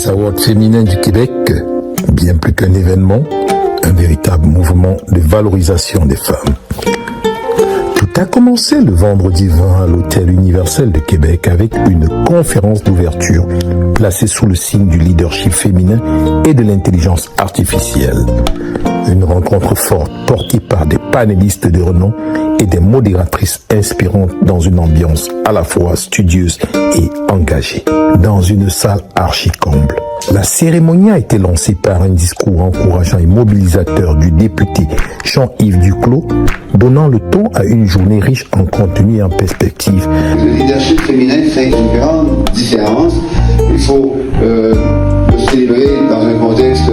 Les Awards féminins du Québec, bien plus qu'un événement, un véritable mouvement de valorisation des femmes. Tout a commencé le vendredi 20 à l'Hôtel Universel de Québec avec une conférence d'ouverture placée sous le signe du leadership féminin et de l'intelligence artificielle. Une rencontre forte portée par des panélistes de renom et des modératrices inspirantes dans une ambiance à la fois studieuse et engagée. Dans une salle archi-comble. La cérémonie a été lancée par un discours encourageant et mobilisateur du député Jean-Yves Duclos, donnant le ton à une journée riche en contenu et en perspective. Le leadership féminin fait une grande différence. Il faut le célébrer dans un contexte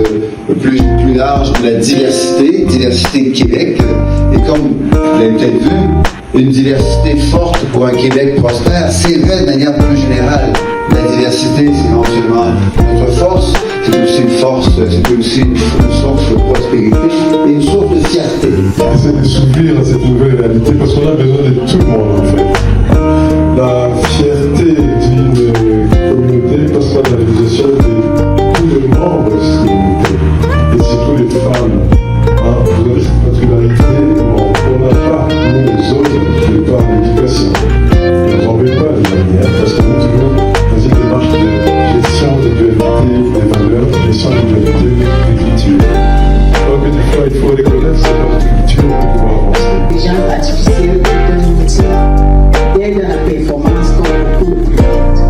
plus large de la diversité de Québec. Et comme vous l'avez peut-être vu, une diversité forte pour un Québec prospère, c'est vrai de manière plus générale. La diversité, c'est non seulement notre force, c'est aussi une force, c'est aussi une source de prospérité et une source de fierté. Essayer de s'ouvrir à cette nouvelle réalité parce qu'on a besoin de tout le monde en fait. La fierté d'une communauté passe par la réalisation de tous les membres de cette communauté et surtout les femmes. Vous avez cette particularité, on n'a pas, nous les autres, qui pas l'éducation. On n'en veut pas les amis, parce qu'on est toujours dans une démarche de gestion de dualité des valeurs, de gestion de dualité des cultures. Donc des fois, il faut reconnaître cette partie culture pour pouvoir avancer. L'intelligence artificielle est un outil d'aide à la performance comme beaucoup de pilotes.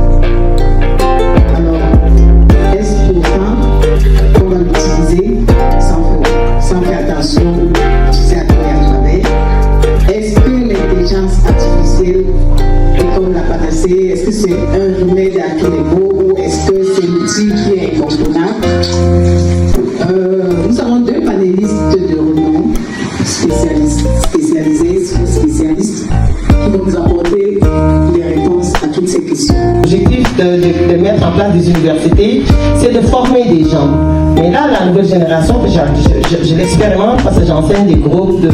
Alors, est-ce pourtant qu'on va l'utiliser sans faire attention, utiliser à travers? Est-ce que l'intelligence artificielle est comme la panacée? Est-ce que c'est un remède à tous les maux ou est-ce que c'est l'outil qui est incontournable? Nous avons deux panélistes de renom, spécialistes, qui vont nous apporter les réponses à toutes ces questions. L'objectif de mettre en place des universités, c'est de former des gens. Mais là, la nouvelle génération, je l'expérimente parce que j'enseigne des groupes de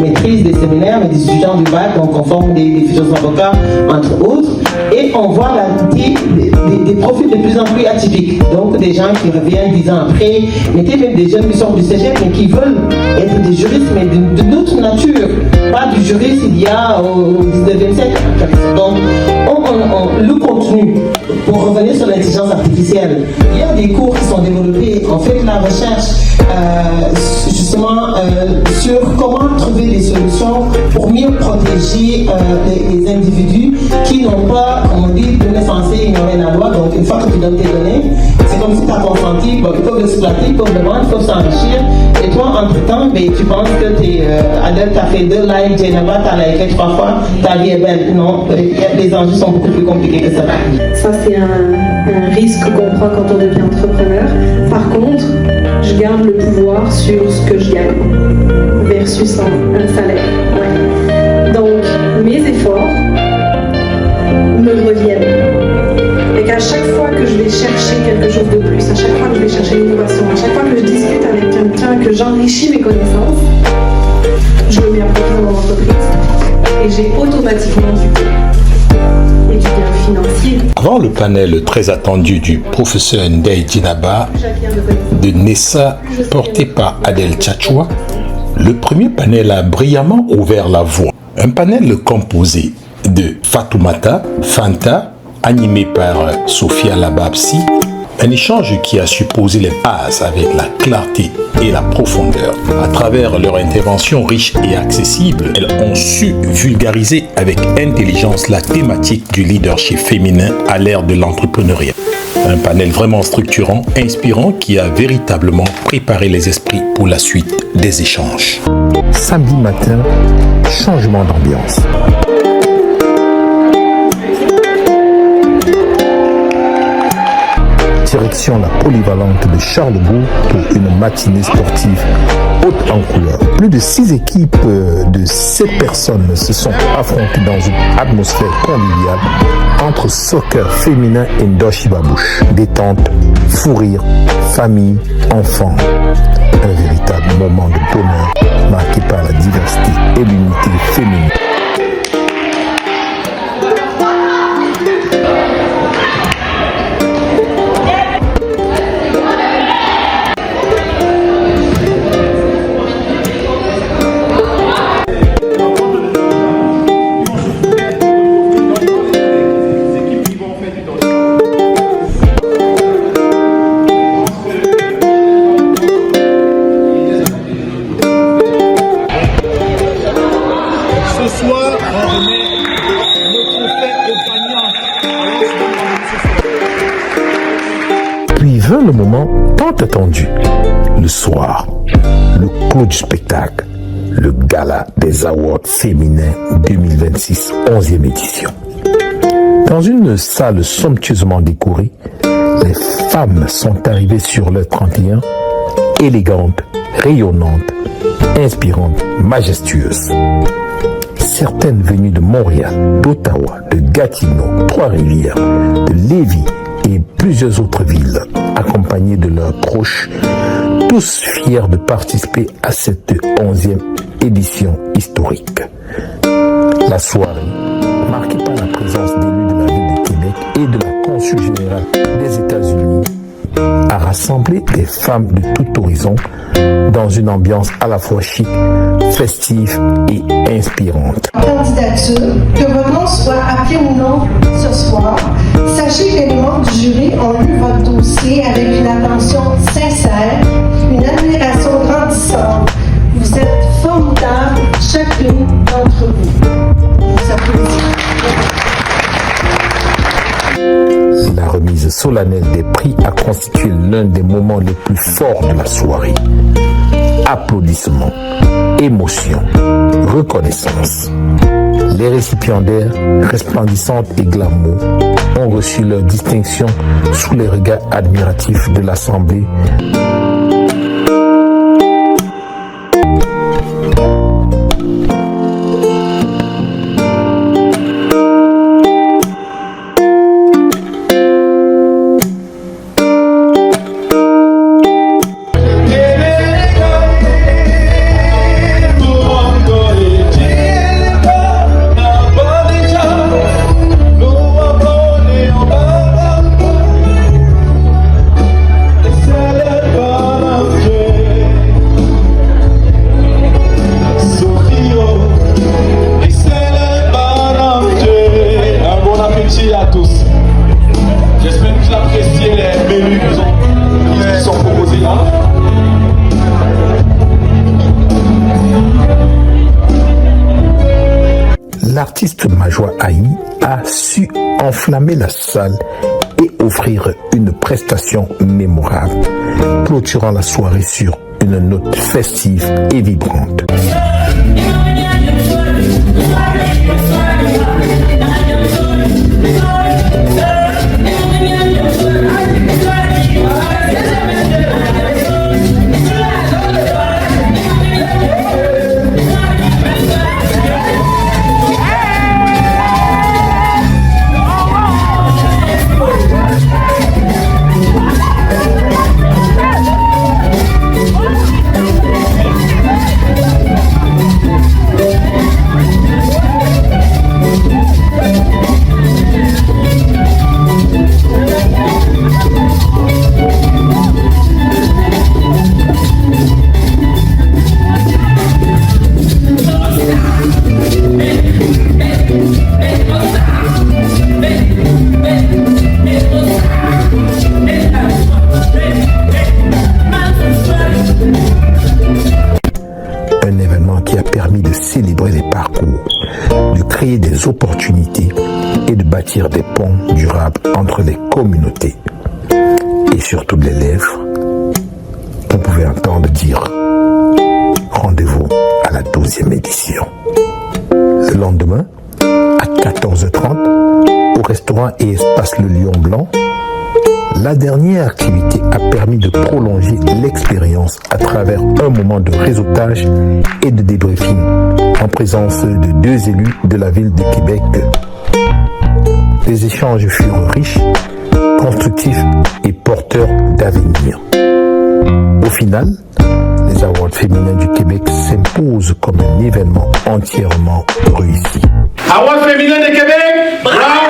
maîtrise, des séminaires, mais des étudiants du bac, donc on forme des futurs avocats, entre autres. Et on voit des profils de plus en plus atypiques. Donc des gens qui reviennent 10 ans après, mais même des jeunes qui sortent du cégep, mais qui veulent être des juristes, mais d'une autre nature. Pas du juriste il y a au 19e siècle. Donc, le contenu, pour revenir sur l'intelligence artificielle, il y a des cours qui sont développés. On fait de la recherche justement sur comment trouver des solutions pour mieux protéger les individus qui n'ont pas, comme on dit, de naissance ignorer la loi. Donc une fois que tu donnes tes données, c'est comme si tu as consenti, bon, ils peuvent l'exploiter, ils peuvent le vendre, ils peuvent s'enrichir. Et toi, entre-temps, tu penses que Adèle, tu as fait 2 likes, Jenaba, tu as liké 3 fois, ta vie est belle. Non, les enjeux sont beaucoup plus compliqués que ça. Ça, c'est un risque qu'on prend quand on devient entrepreneur. Par contre, je garde le pouvoir sur ce que je gagne versus un salaire. Ouais. Donc, mes efforts me reviennent. Et qu'à chaque fois que je vais chercher quelque chose de plus, à chaque fois que je vais chercher une innovation, à chaque fois que je discute avec quelqu'un, que j'enrichis mes connaissances, je le mets à profit dans mon entreprise. Et j'ai automatiquement du gain. Et du gain financier. Avant le panel très attendu du professeur Ndeye Djenaba de Nessa, porté par Adèle Tchatchoua, le premier panel a brillamment ouvert la voie. Un panel composé de Fatoumata, Fanta, animé par Sophia Lababsi, un échange qui a su poser les bases avec la clarté et la profondeur. À travers leur intervention riche et accessible, elles ont su vulgariser avec intelligence la thématique du leadership féminin à l'ère de l'entrepreneuriat. Un panel vraiment structurant, inspirant, qui a véritablement préparé les esprits pour la suite des échanges. Samedi matin, changement d'ambiance. Direction la polyvalente de Charlebourg pour une matinée sportive haute en couleur. Plus de 6 équipes de 7 personnes se sont affrontées dans une atmosphère conviviale entre soccer féminin et Ndoshibabouche. Détente, fou rire, famille, enfants. Un véritable moment de bonheur marqué par la diversité et l'unité féminine. vint le moment tant attendu. Le soir, le clou du spectacle, le gala des Awards féminins 2026, 11e édition. Dans une salle somptueusement décorée, les femmes sont arrivées sur leur 31, élégantes, rayonnantes, inspirantes, majestueuses. Certaines venues de Montréal, d'Ottawa, de Gatineau, Trois-Rivières, de Lévis et plusieurs autres villes, accompagnées de leurs proches, tous fiers de participer à cette 11e édition historique. La soirée, marquée par la présence d'élus de la ville de Québec et de la consul générale des États-Unis, a rassemblé des femmes de tout horizon dans une ambiance à la fois chic, festive et inspirante. Candidature, que votre nom soit appelé ou non ce soir, sachez que les membres du jury ont lu votre dossier avec une attention sincère, une admiration grandissante. Vous êtes formidables, chacune d'entre vous. Vous applaudissez. La remise solennelle des prix a constitué l'un des moments les plus forts de la soirée. Applaudissements, émotions, reconnaissance. Les récipiendaires, resplendissantes et glamour, ont reçu leur distinction sous les regards admiratifs de l'Assemblée. L'artiste Majoie Haï a su enflammer la salle et offrir une prestation mémorable, clôturant la soirée sur une note festive et vibrante. Un événement qui a permis de célébrer les parcours, de créer des opportunités et de bâtir des ponts durables entre les communautés. Et sur toutes les lèvres, on pouvait entendre dire rendez-vous à la 12e édition. Le lendemain, à 14h30, au restaurant et espace Le Lion Blanc, la dernière activité a permis de prolonger l'expérience à travers un moment de réseautage et de débriefing en présence de 2 élus de la ville de Québec. Les échanges furent riches, constructifs et porteurs d'avenir. Au final, les Awards féminins du Québec s'imposent comme un événement entièrement réussi. Awards féminins du Québec, bravo!